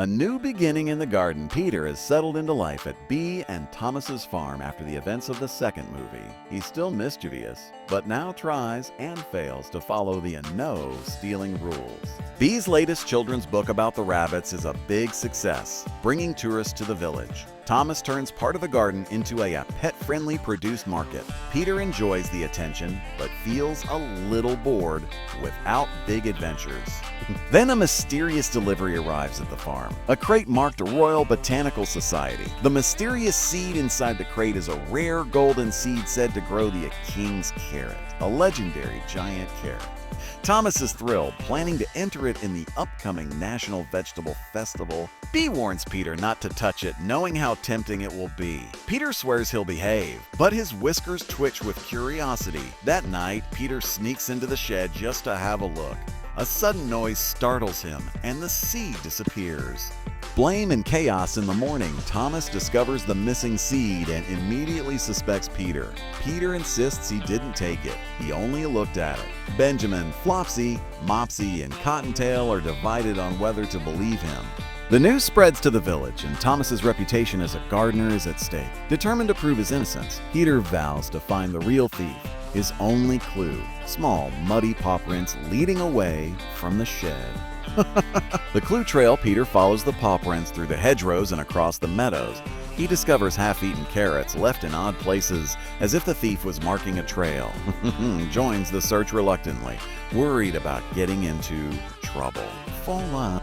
A new beginning in the garden. Peter has settled into life at Bea and Thomas's farm after the events of the second movie. He's still mischievous, but now tries and fails to follow the no stealing rules. Bea's latest children's book about the rabbits is a big success, bringing tourists to the village. Thomas turns part of the garden into a pet-friendly produce market. Peter enjoys the attention, but feels a little bored without big adventures. Then a mysterious delivery arrives at the farm. A crate marked Royal Botanical Society. The mysterious seed inside the crate is a rare golden seed said to grow the king's carrot, a legendary giant carrot. Thomas is thrilled, planning to enter it in the upcoming National Vegetable Festival. Bea warns Peter not to touch it, knowing how tempting it will be. Peter swears he'll behave, but his whiskers twitch with curiosity. That night, Peter sneaks into the shed just to have a look. A sudden noise startles him, and the seed disappears. Blame and chaos in the morning, Thomas discovers the missing seed and immediately suspects Peter. Peter insists he didn't take it, he only looked at it. Benjamin, Flopsy, Mopsy, and Cottontail are divided on whether to believe him. The news spreads to the village, and Thomas's reputation as a gardener is at stake. Determined to prove his innocence, Peter vows to find the real thief. His only clue, small, muddy paw prints leading away from the shed. The clue trail, Peter follows the paw prints through the hedgerows and across the meadows. He discovers half-eaten carrots left in odd places, as if the thief was marking a trail. Joins the search reluctantly, worried about getting into trouble.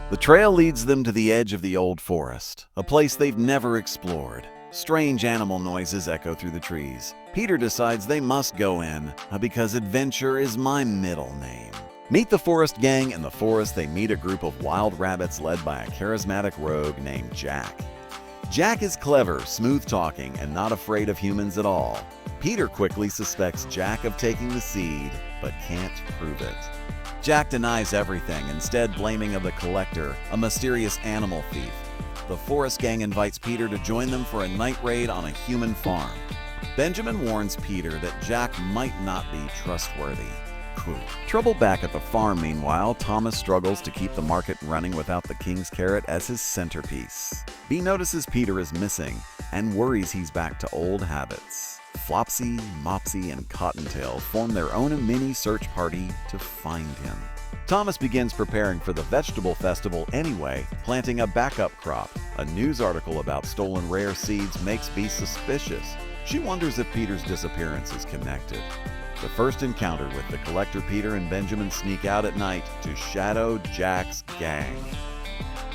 The trail leads them to the edge of the old forest, a place they've never explored. Strange animal noises echo through the trees. Peter decides they must go in, because adventure is my middle name. Meet the forest gang. In the forest, they meet a group of wild rabbits led by a charismatic rogue named Jack. Jack is clever, smooth-talking, and not afraid of humans at all. Peter quickly suspects Jack of taking the seed, but can't prove it. Jack denies everything, instead blaming of the collector, a mysterious animal thief. The forest gang invites Peter to join them for a night raid on a human farm. Benjamin warns Peter that Jack might not be trustworthy. Trouble back at the farm, meanwhile, Thomas struggles to keep the market running without the king's carrot as his centerpiece. Bea notices Peter is missing and worries he's back to old habits. Flopsy, Mopsy, and Cottontail form their own mini search party to find him. Thomas begins preparing for the vegetable festival anyway, planting a backup crop. A news article about stolen rare seeds makes Bea suspicious. She wonders if Peter's disappearance is connected. The first encounter with the collector, Peter and Benjamin sneak out at night to shadow Jack's gang.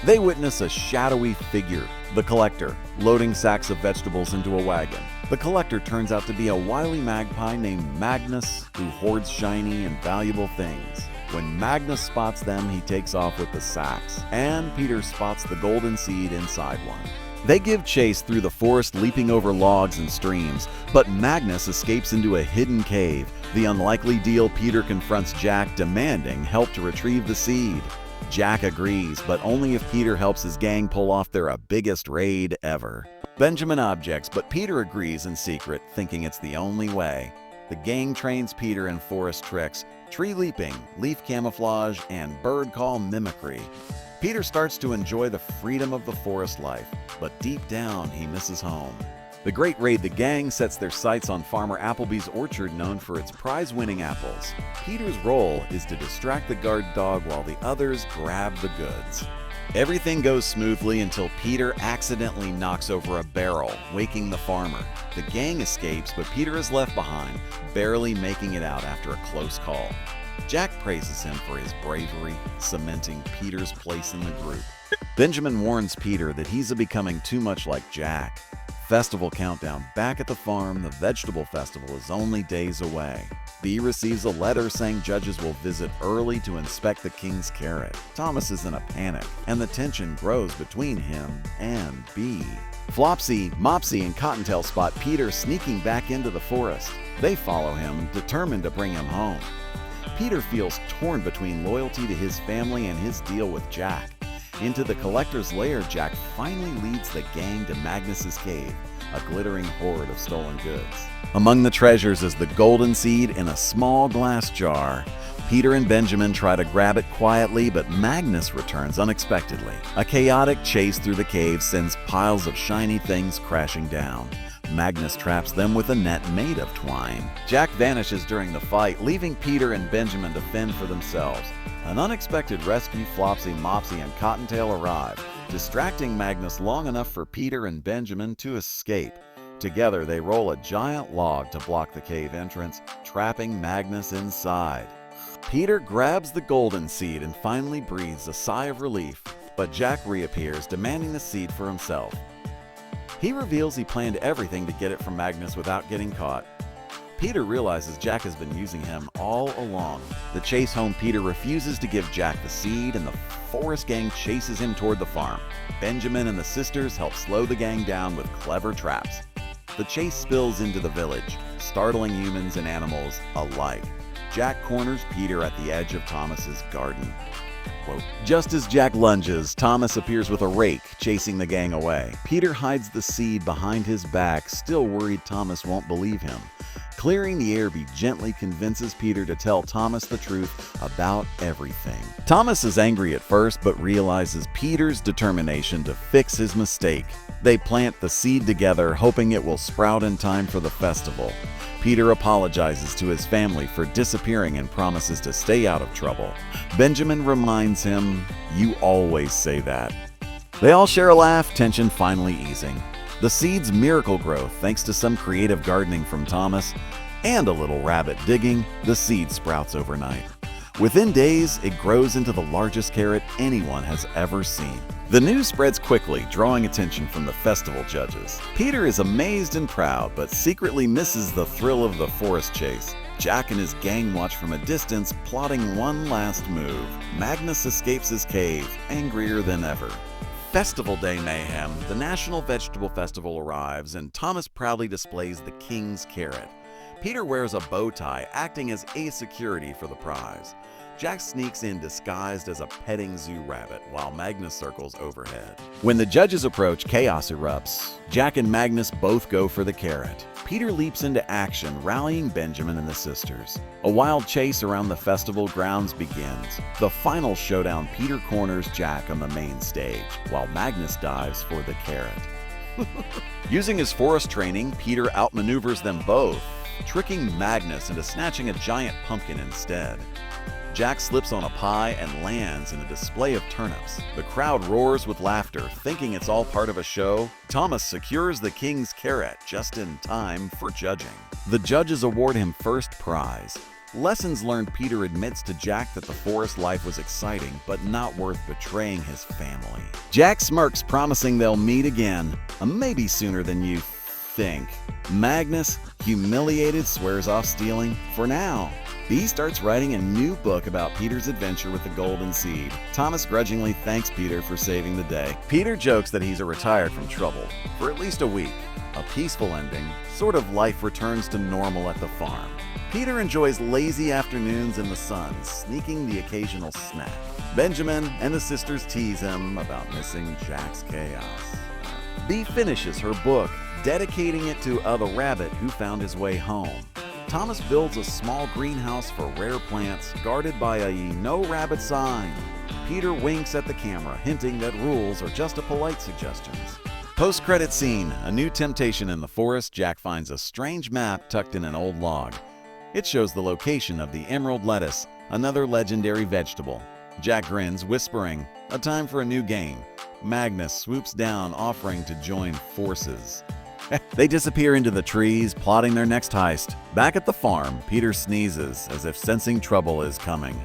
They witness a shadowy figure, the collector, loading sacks of vegetables into a wagon. The collector turns out to be a wily magpie named Magnus, who hoards shiny and valuable things. When Magnus spots them, he takes off with the sacks, and Peter spots the golden seed inside one. They give chase through the forest, leaping over logs and streams, but Magnus escapes into a hidden cave. The unlikely deal, Peter confronts Jack, demanding help to retrieve the seed. Jack agrees, but only if Peter helps his gang pull off their biggest raid ever. Benjamin objects, but Peter agrees in secret, thinking it's the only way. The gang trains Peter in forest tricks, tree leaping, leaf camouflage, and bird call mimicry. Peter starts to enjoy the freedom of the forest life, but deep down he misses home. The great raid, the gang sets their sights on Farmer Appleby's orchard, known for its prize-winning apples. Peter's role is to distract the guard dog while the others grab the goods. Everything goes smoothly until Peter accidentally knocks over a barrel, waking the farmer. The gang escapes, but Peter is left behind, barely making it out after a close call. Jack praises him for his bravery, cementing Peter's place in the group. Benjamin warns Peter that he's becoming too much like Jack. Festival countdown. Back at the farm, the vegetable festival is only days away. Bea receives a letter saying judges will visit early to inspect the king's carrot. Thomas is in a panic, and the tension grows between him and Bea. Flopsy, Mopsy, and Cottontail spot Peter sneaking back into the forest. They follow him, determined to bring him home. Peter feels torn between loyalty to his family and his deal with Jack. Into the collector's lair, Jack finally leads the gang to Magnus's cave, a glittering hoard of stolen goods. Among the treasures is the golden seed in a small glass jar. Peter and Benjamin try to grab it quietly, but Magnus returns unexpectedly. A chaotic chase through the cave sends piles of shiny things crashing down. Magnus traps them with a net made of twine. Jack vanishes during the fight, leaving Peter and Benjamin to fend for themselves. An unexpected rescue Flopsy, Mopsy, and Cottontail arrive, distracting Magnus long enough for Peter and Benjamin to escape. Together, they roll a giant log to block the cave entrance, trapping Magnus inside. Peter grabs the golden seed and finally breathes a sigh of relief, but Jack reappears, demanding the seed for himself. He reveals he planned everything to get it from Magnus without getting caught. Peter realizes Jack has been using him all along. The chase home, Peter refuses to give Jack the seed, and the Forest gang chases him toward the farm. Benjamin and the sisters help slow the gang down with clever traps. The chase spills into the village, startling humans and animals alike. Jack corners Peter at the edge of Thomas's garden. Quote, just as Jack lunges, Thomas appears with a rake, chasing the gang away. Peter hides the seed behind his back, still worried Thomas won't believe him. Clearing the air, he gently convinces Peter to tell Thomas the truth about everything. Thomas is angry at first, but realizes Peter's determination to fix his mistake. They plant the seed together, hoping it will sprout in time for the festival. Peter apologizes to his family for disappearing and promises to stay out of trouble. Benjamin reminds him, "You always say that." They all share a laugh, tension finally easing. The seed's miracle growth, thanks to some creative gardening from Thomas and a little rabbit digging, the seed sprouts overnight. Within days, it grows into the largest carrot anyone has ever seen. The news spreads quickly, drawing attention from the festival judges. Peter is amazed and proud, but secretly misses the thrill of the forest chase. Jack and his gang watch from a distance, plotting one last move. Magnus escapes his cave, angrier than ever. Festival Day mayhem. The National Vegetable Festival arrives, and Thomas proudly displays the king's carrot. Peter wears a bow tie, acting as a security for the prize. Jack sneaks in disguised as a petting zoo rabbit, while Magnus circles overhead. When the judges approach, chaos erupts. Jack and Magnus both go for the carrot. Peter leaps into action, rallying Benjamin and the sisters. A wild chase around the festival grounds begins. The final showdown, Peter corners Jack on the main stage, while Magnus dives for the carrot. Using his forest training, Peter outmaneuvers them both, tricking Magnus into snatching a giant pumpkin instead. Jack slips on a pie and lands in a display of turnips. The crowd roars with laughter, thinking it's all part of a show. Thomas secures the king's carrot just in time for judging. The judges award him first prize. Lessons learned. Peter admits to Jack that the forest life was exciting, but not worth betraying his family. Jack smirks, promising they'll meet again, maybe sooner than you think. Magnus, humiliated, swears off stealing for now. B starts writing a new book about Peter's adventure with the golden seed. Thomas grudgingly thanks Peter for saving the day. Peter jokes that he's retired from trouble for at least a week. A peaceful ending, sort of life returns to normal at the farm. Peter enjoys lazy afternoons in the sun, sneaking the occasional snack. Benjamin and the sisters tease him about missing Jack's chaos. B finishes her book, dedicating it to the rabbit who found his way home. Thomas builds a small greenhouse for rare plants, guarded by a "No Rabbit" sign. Peter winks at the camera, hinting that rules are just a polite suggestions. Post-credit scene. A new temptation in the forest. Jack finds a strange map tucked in an old log. It shows the location of the emerald lettuce, another legendary vegetable. Jack grins, whispering, "A time for a new game." Magnus swoops down, offering to join forces. They disappear into the trees, plotting their next heist. Back at the farm, Peter sneezes, as if sensing trouble is coming.